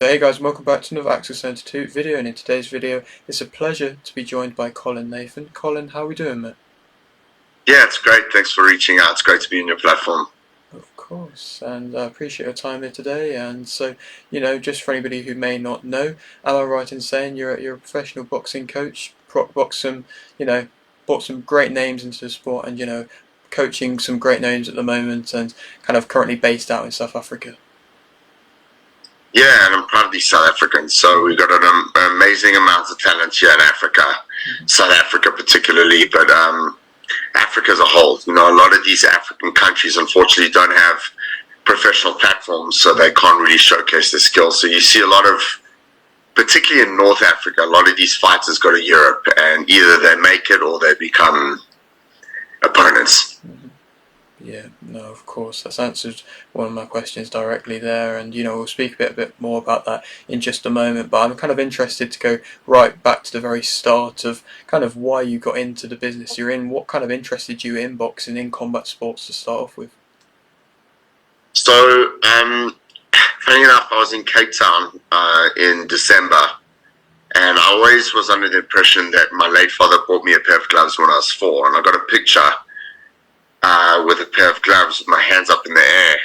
Hey guys, welcome back to another Access Center 2 video, and in today's video it's a pleasure to be joined by Colin Nathan. Colin, how are we doing, mate? Yeah, it's great. Thanks for reaching out. It's great to be on your platform. Of course, and I appreciate your time here today. And so, just for anybody who may not know, am I right in saying you're a professional boxing coach, box some, brought some great names into the sport, and coaching some great names at the moment, and kind of currently based out in South Africa. Yeah, and I'm proud to be South African. So we've got an amazing amount of talent here in Africa, South Africa particularly, but Africa as a whole. A lot of these African countries unfortunately don't have professional platforms, so they can't really showcase their skills. So you see a lot of, particularly in North Africa, a lot of these fighters go to Europe, and either they make it or they become opponents. Yeah, no, of course. That's answered one of my questions directly there, and we'll speak a bit more about that in just a moment. But I'm kind of interested to go right back to the very start of kind of why you got into the business you're in. What kind of interested you in boxing, in combat sports to start off with? So, funny enough, I was in Cape Town in December, and I always was under the impression that my late father bought me a pair of gloves when I was 4, and I got a picture with a pair of gloves with my hands up in the air,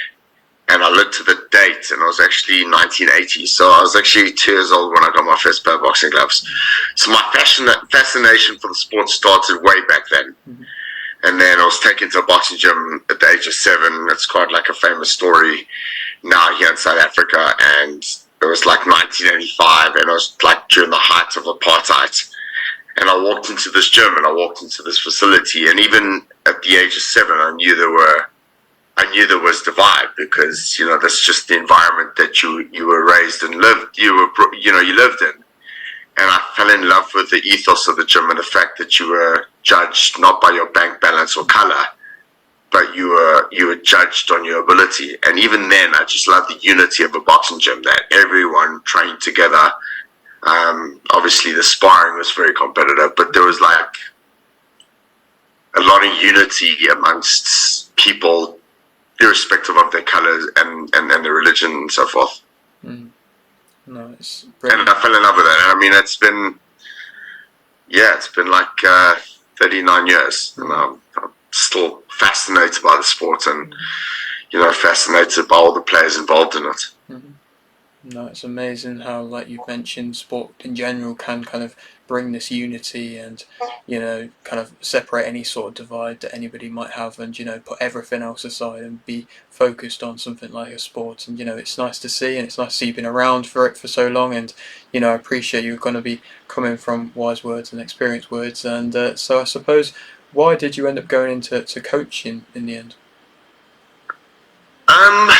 and I looked at the date, and it was actually 1980. So I was actually 2 years old when I got my first pair of boxing gloves. So my fascination for the sport started way back then. And then I was taken to a boxing gym at the age of 7. It's quite like a famous story now here in South Africa, and it was like 1985, and it was like during the height of apartheid. And I walked into this gym, and I walked into this facility, and even at the age of 7, I knew there was the vibe, because that's just the environment that you were raised and lived. You lived in, and I fell in love with the ethos of the gym and the fact that you were judged not by your bank balance or color, but you were judged on your ability. And even then, I just loved the unity of a boxing gym, that everyone trained together. Obviously, the sparring was very competitive, but there was like a lot of unity amongst people, irrespective of their colors and their religion and so forth. Mm. No, it's And brilliant. I fell in love with it. And I mean, it's been like 39 years, and I'm still fascinated by the sport, and fascinated by all the players involved in it. Mm-hmm. No, it's amazing how, like you've mentioned, sport in general can kind of bring this unity and, kind of separate any sort of divide that anybody might have, and, put everything else aside and be focused on something like a sport. And, it's nice to see, and it's nice to see you've been around for it for so long. And, I appreciate you're going to be coming from wise words and experienced words. And so I suppose, why did you end up going into coaching in the end? Um,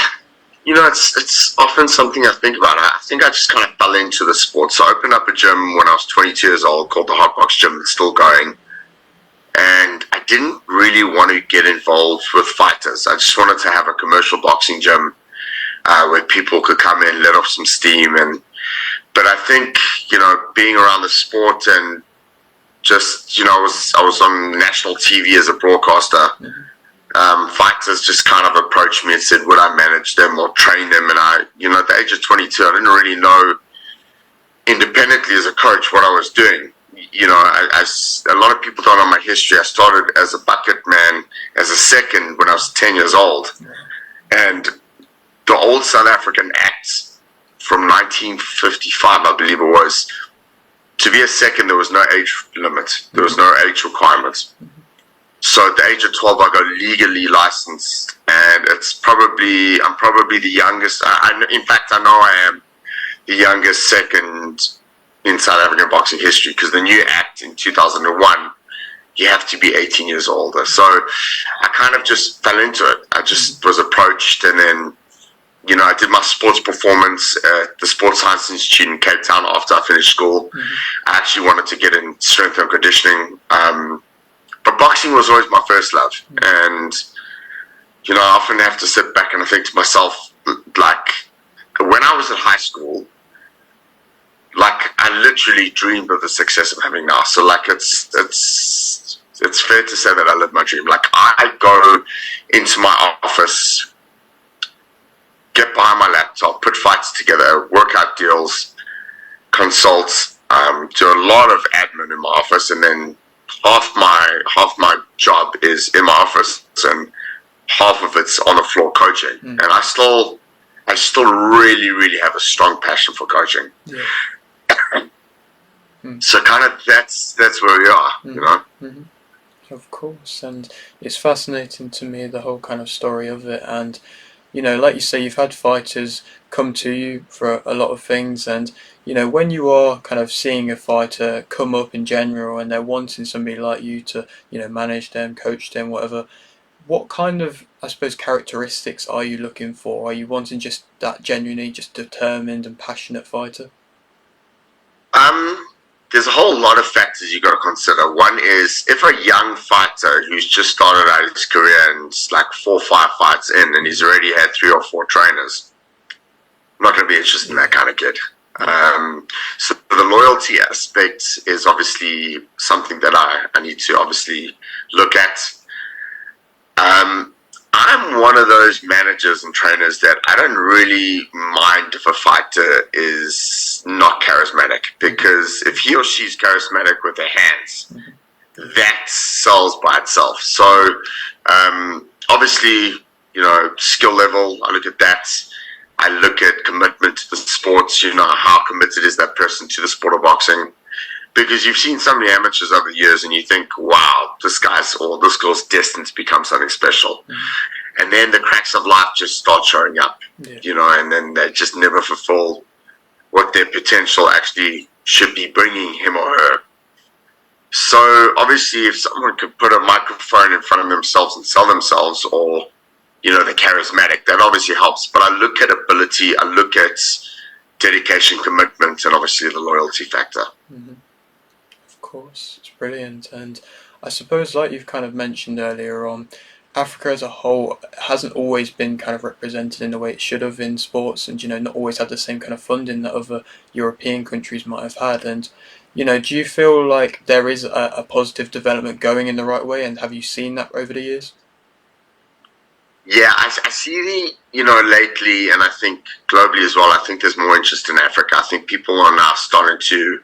it's often something I think about. I think I just kind of fell into the sport. So I opened up a gym when I was 22 years old called the Hot Box Gym. It's still going. And I didn't really want to get involved with fighters. I just wanted to have a commercial boxing gym where people could come in, let off some steam. But I think, being around the sport, and just, I was on national TV as a broadcaster. Fighters just kind of approached me and said, would I manage them or train them? And at the age of 22, I didn't really know independently as a coach what I was doing. A lot of people don't know my history. I started as a bucket man, as a second, when I was 10 years old. And the old South African Act from 1955, I believe it was, to be a second, there was no age limit. There was no age requirement. So at the age of 12, I got legally licensed, and I'm probably the youngest. In fact, I know I am the youngest second in South African boxing history, because the new act in 2001, you have to be 18 years older. So I kind of just fell into it. I just was approached, and then, I did my sports performance at the Sports Science Institute in Cape Town after I finished school. I actually wanted to get in strength and conditioning. But boxing was always my first love. And, I often have to sit back and I think to myself, like, when I was in high school, like, I literally dreamed of the success I'm having now. So, like, it's fair to say that I live my dream. Like, I go into my office get behind my laptop, put fights together, work out deals, consult, do a lot of admin in my office, and then half my job is in my office, and half of it's on the floor coaching. And I still really, really have a strong passion for coaching. Yeah. So kind of that's where we are, you know. Of course, and it's fascinating to me, the whole kind of story of it. And like you say, you've had fighters come to you for a lot of things, and when you are kind of seeing a fighter come up in general and they're wanting somebody like you to manage them, coach them, whatever, what kind of, I suppose, characteristics are you looking for? Are you wanting just that genuinely just determined and passionate fighter? Um, there's a whole lot of factors you got to consider. One is if a young fighter who's just started out his career and it's like 4 or 5 fights in, and he's already had 3 or 4 trainers, I'm not going to be interested in that kind of kid. So the loyalty aspect is obviously something that I need to obviously look at. I'm one of those managers and trainers that I don't really mind if a fighter is not charismatic, because if he or she's charismatic with their hands, that sells by itself. So obviously, skill level, I look at that. I look at commitment to the sports, how committed is that person to the sport of boxing. Because you've seen so many amateurs over the years and you think, wow, this guy's or this girl's destined to become something special. And then the cracks of life just start showing up, and then they just never fulfill what their potential actually should be bringing him or her. So obviously if someone could put a microphone in front of themselves and sell themselves, or, they're charismatic, that obviously helps. But I look at ability, I look at dedication, commitment, and obviously the loyalty factor. Of course, it's brilliant. And I suppose, like you've kind of mentioned earlier on, Africa as a whole hasn't always been kind of represented in the way it should have in sports, and not always had the same kind of funding that other European countries might have had. And do you feel like there is a positive development going in the right way, and have you seen that over the years? Yeah, I see lately, and I think globally as well, I think there's more interest in Africa. I think people are now starting to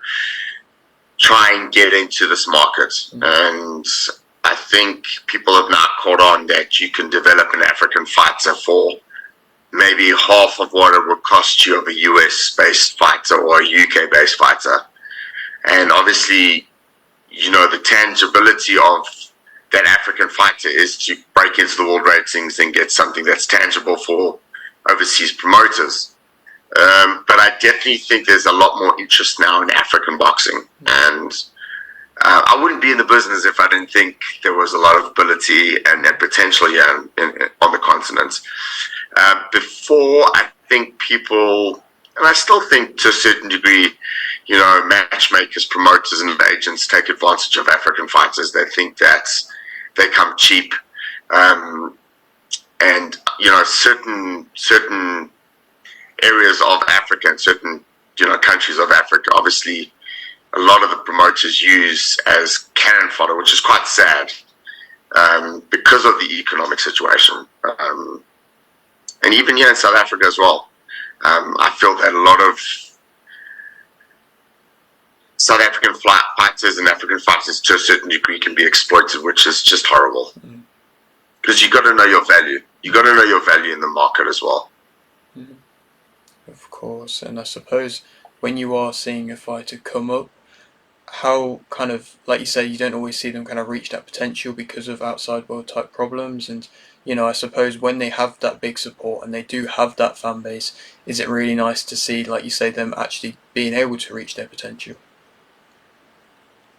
try and get into this market. And I think people have now caught on that you can develop an African fighter for maybe half of what it would cost you of a US-based fighter or a UK-based fighter. And obviously, the tangibility of that African fighter is to break into the world ratings and get something that's tangible for overseas promoters. But I definitely think there's a lot more interest now in African boxing. And I wouldn't be in the business if I didn't think there was a lot of ability and potential here on the continent. Before, I think people, and I still think to a certain degree, matchmakers, promoters, and agents take advantage of African fighters. They think that they come cheap. And, certain areas of Africa and certain, countries of Africa, obviously, a lot of the promoters use as cannon fodder, which is quite sad, because of the economic situation. And even here in South Africa as well, I feel that a lot of South African fighters and African fighters to a certain degree can be exploited, which is just horrible. Because you got to know your value. You got to know your value in the market as well. Of course, and I suppose when you are seeing a fighter come up, how kind of, like you say, you don't always see them kind of reach that potential because of outside world type problems. And I suppose when they have that big support and they do have that fan base, is it really nice to see, like you say, them actually being able to reach their potential?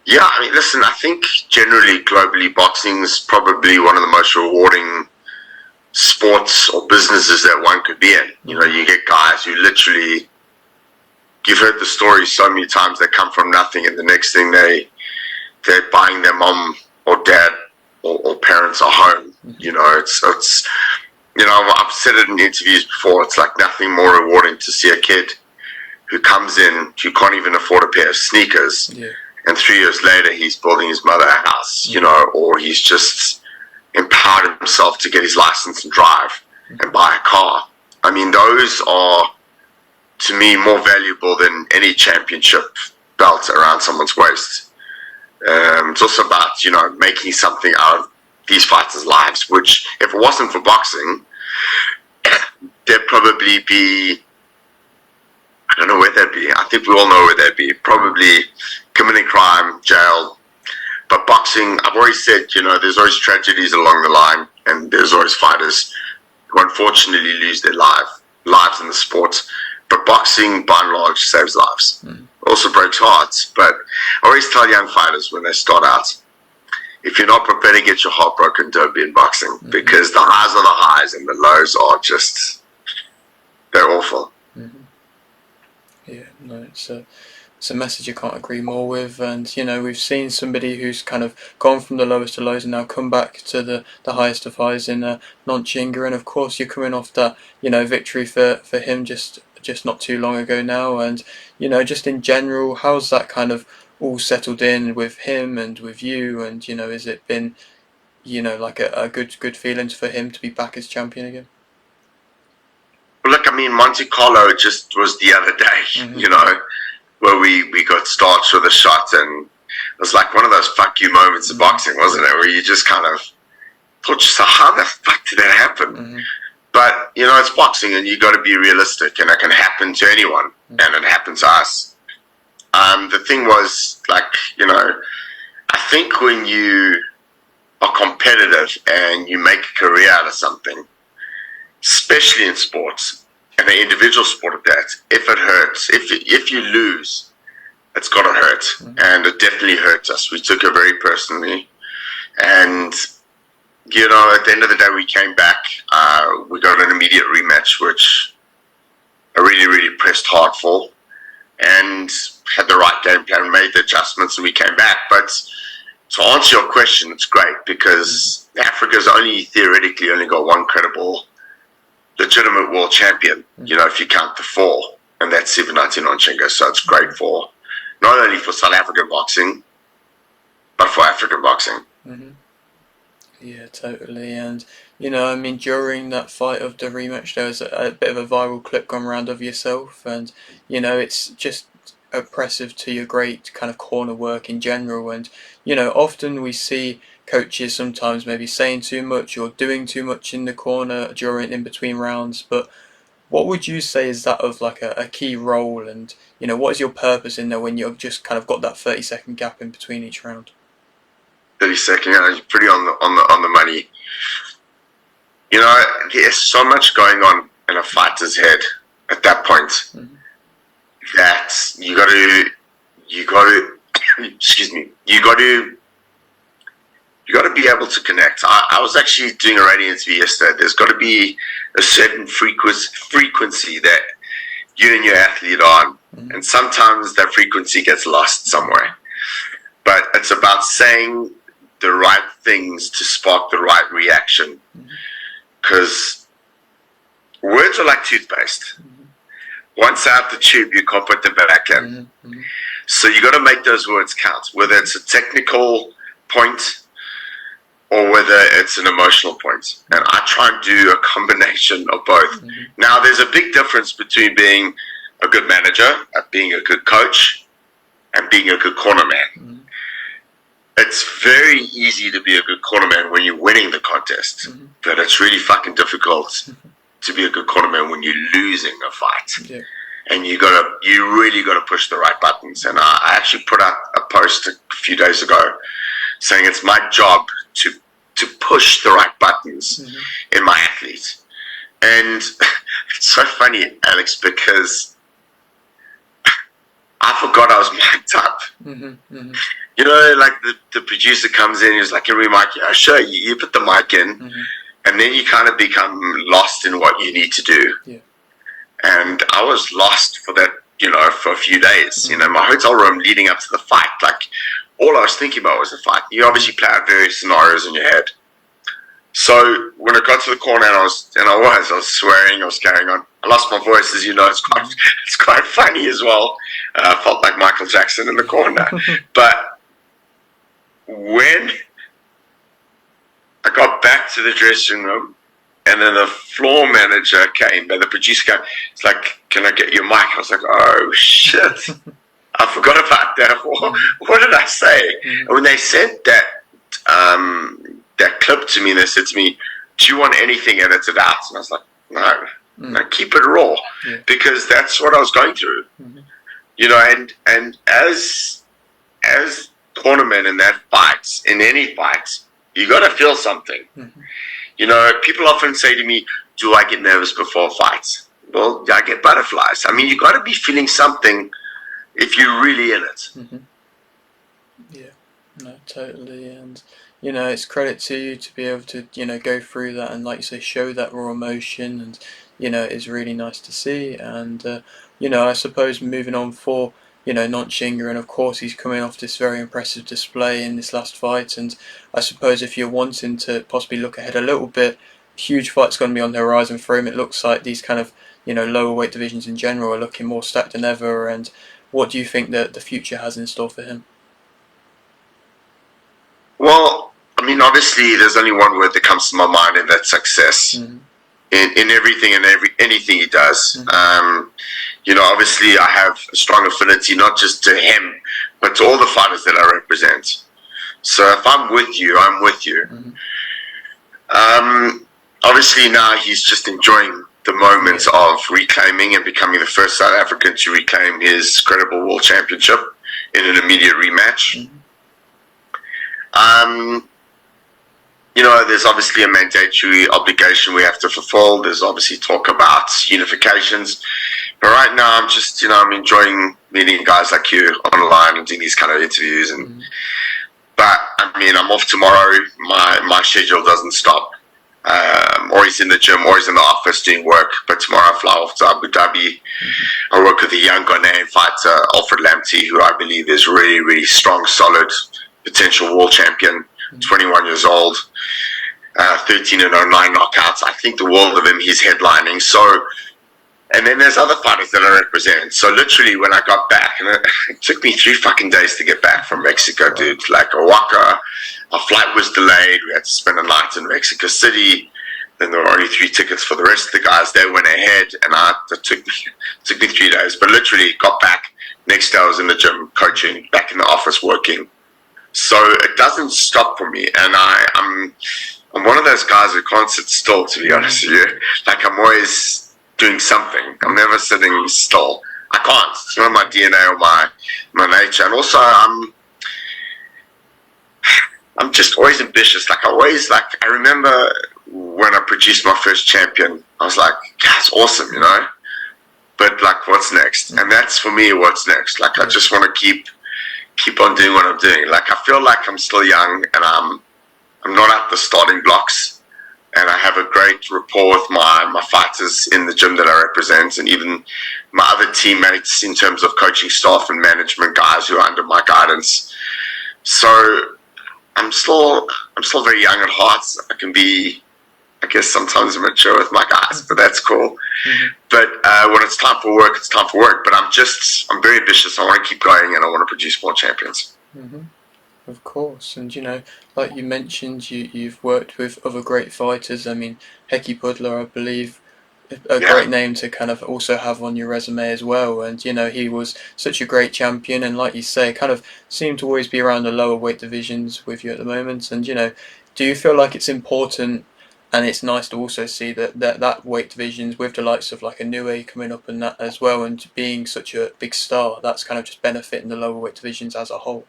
Yeah, I mean, listen, I think generally, globally, boxing is probably one of the most rewarding sports or businesses that one could be in. You get guys who literally, you've heard the story so many times, they come from nothing, and the next thing they're buying their mom or dad or parents a home. It's I've said it in interviews before. It's like nothing more rewarding to see a kid who comes in who can't even afford a pair of sneakers. Yeah. And 3 years later, he's building his mother a house, or he's just empowered himself to get his license and drive and buy a car. I mean, those are, to me, more valuable than any championship belt around someone's waist. It's also about, making something out of these fighters' lives, which, if it wasn't for boxing, there'd probably be, I don't know where they'd be. I think we all know where they'd be. Probably committing crime, jail. But boxing, I've always said, there's always tragedies along the line, and there's always fighters who unfortunately lose their lives in the sport. But boxing, by and large, saves lives. Also breaks hearts. But I always tell young fighters when they start out, if you're not prepared to get your heart broken, don't be in boxing. Because the highs are the highs and the lows are just, they're awful. Yeah, no, it's a message I can't agree more with. And we've seen somebody who's kind of gone from the lowest of lows and now come back to the highest of highs in Nontshinga. And of course, you're coming off that victory for him just not too long ago now. And just in general, how's that kind of all settled in with him and with you? And has it been like a good feeling for him to be back as champion again? Look, I mean, Monte Carlo just was the other day, where we got starched with a shot, and it was like one of those fuck you moments of boxing, wasn't it? Where you just kind of thought, so how the fuck did that happen? But, it's boxing, and you got to be realistic, and it can happen to anyone, and it happened to us. The thing was, like, I think when you are competitive and you make a career out of something, especially in sports, and an individual sport at that, if it hurts, if you lose, it's got to hurt. And it definitely hurt us. We took it very personally. And, at the end of the day, we came back. We got an immediate rematch, which I really, really pressed hard for. And had the right game plan, made the adjustments, and we came back. But to answer your question, it's great because Africa's theoretically only got one credible legitimate world champion, if you count the four, and that's 719 Nontshinga. So it's great for not only for South African boxing, but for African boxing. Yeah, totally. And I mean, during that fight of the rematch, there was a bit of a viral clip going around of yourself, and it's just oppressive to your great kind of corner work in general. And often we see coaches sometimes maybe saying too much or doing too much in the corner during in between rounds. But what would you say is that of like a key role, and what is your purpose in there when you've just kind of got that 30-second gap in between each round? 30-second, you're pretty on the money. There's so much going on in a fighter's head at that point that you got to excuse me, you got to be able to connect. I was actually doing a radio interview yesterday. There's got to be a certain frequency that you and your athlete are on, and sometimes that frequency gets lost somewhere. But it's about saying the right things to spark the right reaction, because words are like toothpaste. Once out the tube, you can't put them back in. So you got to make those words count, whether it's a technical point or whether it's an emotional point. And I try and do a combination of both. Now, there's a big difference between being a good manager, being a good coach, and being a good corner man. It's very easy to be a good corner man when you're winning the contest, but it's really fucking difficult to be a good corner man when you're losing a fight. And you really got to push the right buttons. And I actually put out a post a few days ago saying it's my job to push the right buttons in my athlete. And it's so funny, Alex, because I forgot I was mic'd up. Like the producer comes in, he's like, "Can we mic you?" Sure, you put the mic in, and then you kind of become lost in what you need to do. And I was lost for that, for a few days. My hotel room leading up to the fight, like all I was thinking about was the fight. You obviously play out various scenarios in your head. So when I got to the corner and I was swearing, I was carrying on. I lost my voice, as you know. It's quite funny as well. I felt like Michael Jackson in the corner. But when I got back to the dressing room, And then the floor manager came, and the producer came. It's like, "Can I get your mic?" I was like, "Oh shit, I forgot about that. What did I say?" Mm-hmm. And when they sent that clip to me, they said to me, "Do you want anything edited out?" And I was like, "No, no, keep it raw," because that's what I was going through. You know, and as tournament in that fight, in any fight, you got to feel something. You know, people often say to me, "Do I get nervous before fights?" Well, I get butterflies. I mean, you got to be feeling something if you're really in it. Yeah, no, totally. And it's credit to you to be able to go through that and, like you say, show that raw emotion. And it's really nice to see. And I suppose moving on for Nontshinga, and of course he's coming off this very impressive display in this last fight. And I suppose if you're wanting to possibly look ahead a little bit, huge fight's going to be on the horizon for him. It looks like these kind of lower weight divisions in general are looking more stacked than ever. And what do you think that the future has in store for him? Well, I mean, obviously, there's only one word that comes to my mind, and that's success. In everything and anything he does. Obviously, I have a strong affinity not just to him, but to all the fighters that I represent. So if I'm with you, I'm with you. Obviously, now he's just enjoying the moments of reclaiming and becoming the first South African to reclaim his credible world championship in an immediate rematch. There's obviously a mandatory obligation we have to fulfill. There's obviously talk about unifications. But right now, I'm just, I'm enjoying meeting guys like you online and doing these kind of interviews. But, I mean, I'm off tomorrow. My schedule doesn't stop. Always in the gym, always in the office doing work. But tomorrow I fly off to Abu Dhabi. I work with a young Ghanaian fighter, Alfred Lamptey, who I believe is really, really strong, solid, potential world champion. 21 years old, 13-09 knockouts. I think the world of him. He's headlining. So, and then there's other fighters that I represent. So literally, when I got back, and it took me 3 fucking days to get back from Mexico, dude. Like Oaxaca, our flight was delayed. We had to spend a night in Mexico City. Then there were only 3 tickets for the rest of the guys. They went ahead, and it took me 3 days. But literally, got back. Next day, I was in the gym coaching, back in the office working. So it doesn't stop for me, and I'm one of those guys who can't sit still, to be honest with you. Like, I'm always doing something. I'm never sitting still. I can't. It's not my DNA or my nature. And also, I'm just always ambitious. I remember when I produced my first champion, I was like, that's awesome, But like, what's next? And that's for me, what's next. Like, I just want to keep on doing what I'm doing. Like, I feel like I'm still young, and I'm not at the starting blocks, and I have a great rapport with my fighters in the gym that I represent, and even my other teammates in terms of coaching staff and management guys who are under my guidance. So I'm still very young at heart. I can be, I guess, sometimes immature with my guys, but that's cool. But when it's time for work, it's time for work. But I'm very ambitious. I want to keep going, and I want to produce more champions. Of course. And like you mentioned, you've worked with other great fighters. I mean, Heki Pudler, I believe, a great name to kind of also have on your resume as well. And he was such a great champion, and like you say, kind of seemed to always be around the lower weight divisions with you at the moment. And do you feel like it's important? And it's nice to also see that weight divisions with the likes of like a Nue coming up and that as well, and being such a big star, that's kind of just benefiting the lower weight divisions as a whole.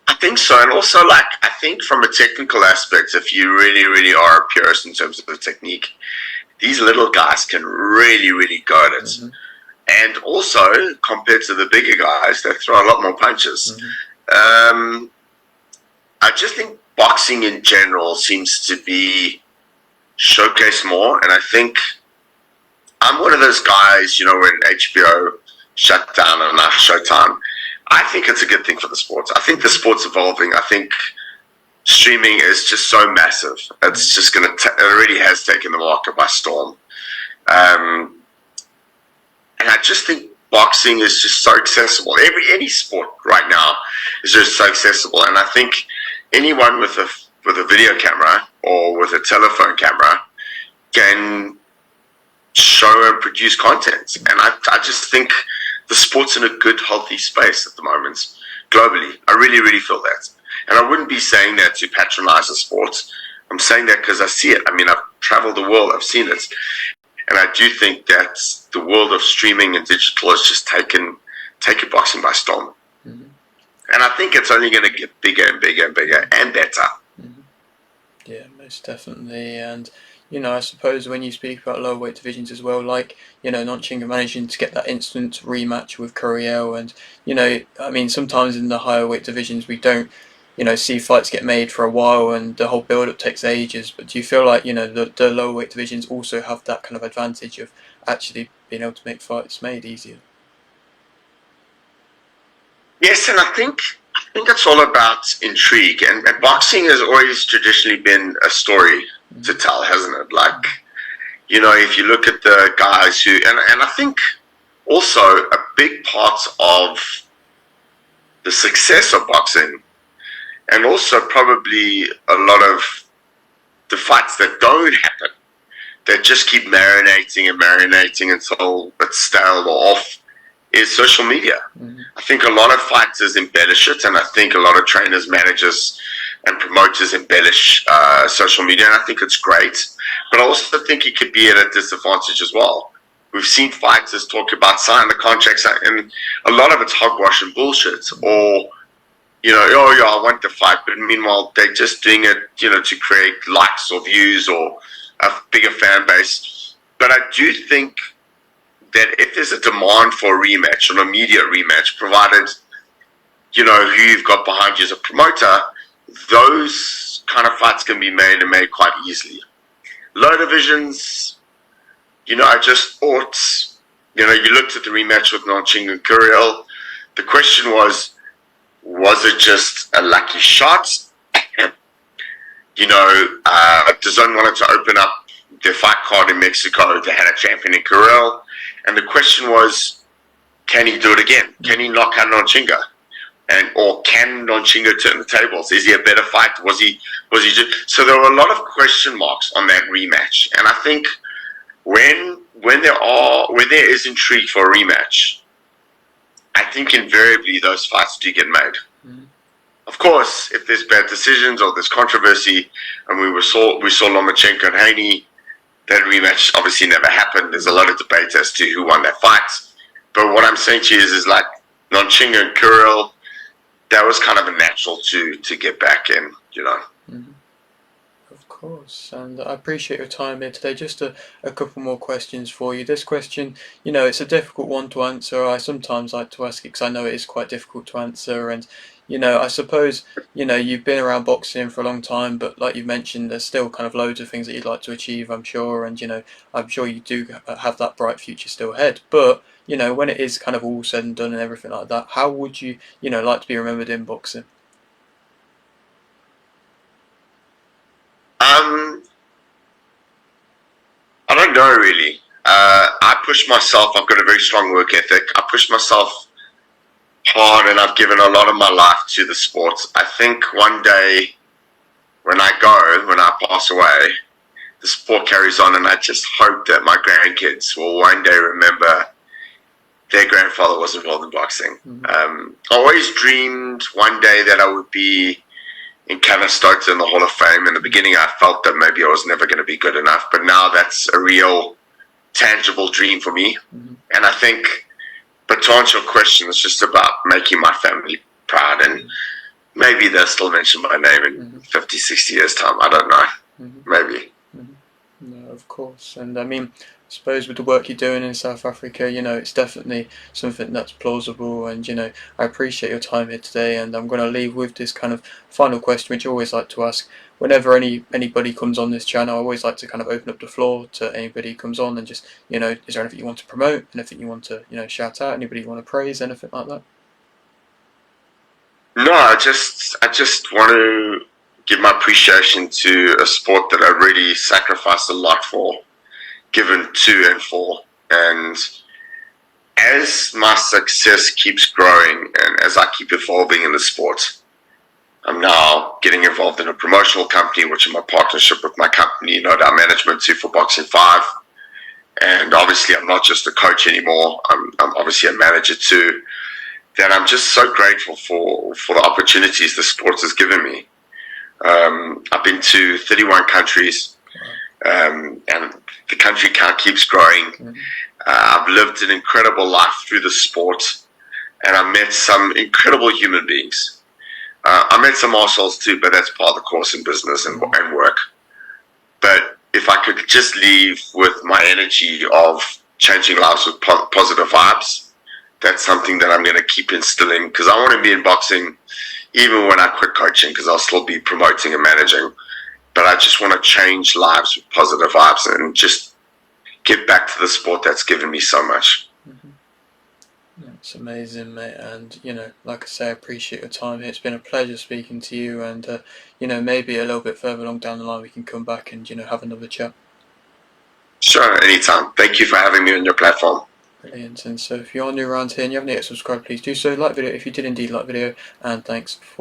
I think so, and also, like, I think from a technical aspect, if you really, really are a purist in terms of the technique, these little guys can really, really go at it. And also, compared to the bigger guys, they throw a lot more punches. I just think boxing in general seems to be showcased more, and I think I'm one of those guys, when HBO shut down on Showtime, I think it's a good thing for the sport. I think the sport's evolving. I think streaming is just so massive. It's just it already has taken the market by storm. And I just think boxing is just so accessible. Any sport right now is just so accessible. And I think anyone with a video camera or with a telephone camera can show and produce content. And I just think the sport's in a good, healthy space at the moment, globally. I really, really feel that. And I wouldn't be saying that to patronize the sport. I'm saying that because I see it. I mean, I've traveled the world, I've seen it. And I do think that the world of streaming and digital has just taken boxing by storm. Mm-hmm. And I think it's only going to get bigger and bigger and bigger and better. Mm-hmm. Yeah, most definitely. And I suppose when you speak about lower weight divisions as well, like Nontshinga managing to get that instant rematch with Curiel, and I mean sometimes in the higher weight divisions we don't see fights get made for a while and the whole build up takes ages. But do you feel like the lower weight divisions also have that kind of advantage of actually being able to make fights made easier? Yes, and I think it's all about intrigue, and boxing has always traditionally been a story to tell, hasn't it? Like, if you look at the guys who, and I think also a big part of the success of boxing, and also probably a lot of the fights that don't happen, that just keep marinating and marinating until it's stale or off, is social media. Mm-hmm. I think a lot of fighters embellish it, and I think a lot of trainers, managers, and promoters embellish social media, and I think it's great. But I also think it could be at a disadvantage as well. We've seen fighters talk about signing the contracts, and a lot of it's hogwash and bullshit, or oh yeah, I want the fight, but meanwhile they're just doing it, to create likes or views or a bigger fan base. But I do think that if there's a demand for a rematch, an immediate rematch, provided who you've got behind you as a promoter, those kind of fights can be made and made quite easily. Low divisions, I just thought, you looked at the rematch with Nontshinga and Curiel. The question was it just a lucky shot? DAZN wanted to open up their fight card in Mexico. They had a champion in Curiel. And the question was, can he do it again? Can he knock out Nontshinga? Or can Nontshinga turn the tables? Is he a better fighter? Was he just... So there were a lot of question marks on that rematch. And I think when there is intrigue for a rematch, I think invariably those fights do get made. Mm-hmm. Of course, if there's bad decisions or there's controversy, and we saw Lomachenko and Haney, that rematch obviously never happened. There's a lot of debate as to who won that fight. But what I'm saying to you is like Nontshinga and Curiel, that was kind of a natural to get back in, Mm-hmm. Of course, and I appreciate your time here today. Just a couple more questions for you. This question, it's a difficult one to answer. I sometimes like to ask it because I know it is quite difficult to answer. And, I suppose, you've been around boxing for a long time, but like you mentioned, there's still kind of loads of things that you'd like to achieve, I'm sure. And, I'm sure you do have that bright future still ahead. But, when it is kind of all said and done and everything like that, how would you, like to be remembered in boxing? I don't know really. I push myself. I've got a very strong work ethic. I push myself hard, and I've given a lot of my life to the sport. I think one day when I pass away, the sport carries on, and I just hope that my grandkids will one day remember their grandfather was involved in boxing. Mm-hmm. I always dreamed one day that I would be in Canastota in the Hall of Fame. In the beginning, I felt that maybe I was never going to be good enough, but now that's a real, tangible dream for me. Mm-hmm. And I think, but to answer your question, it's just about making my family proud, and maybe they'll still mention my name in 50, 60 years' time. I don't know. Mm-hmm. Maybe. Mm-hmm. No, of course. And I mean, I suppose with the work you're doing in South Africa, it's definitely something that's plausible. And, I appreciate your time here today. And I'm going to leave with this kind of final question, which I always like to ask. Whenever anybody comes on this channel, I always like to kind of open up the floor to anybody who comes on and just, is there anything you want to promote? Anything you want to, shout out? Anybody you want to praise? Anything like that? No, I just want to give my appreciation to a sport that I really sacrificed a lot for, given to and for. And as my success keeps growing and as I keep evolving in the sport, I'm now getting involved in a promotional company, which is my partnership with my company, No Doubt Management, too, for Boxing 5. And obviously, I'm not just a coach anymore. I'm obviously a manager too. That I'm just so grateful for the opportunities the sport has given me. I've been to 31 countries, and the country count keeps growing. I've lived an incredible life through the sport, and I've met some incredible human beings. I met some arseholes too, but that's part of the course in business and work. But if I could just leave with my energy of changing lives with positive vibes, that's something that I'm going to keep instilling, because I want to be in boxing even when I quit coaching, because I'll still be promoting and managing. But I just want to change lives with positive vibes and just give back to the sport that's given me so much. It's amazing, mate, and like I say, I appreciate your time here. It's been a pleasure speaking to you, and maybe a little bit further along down the line we can come back and have another chat. Sure, anytime. Thank you for having me on your platform. Brilliant. And so if you're new around here and you haven't yet subscribed, please do so. Like the video if you did indeed like the video, and thanks for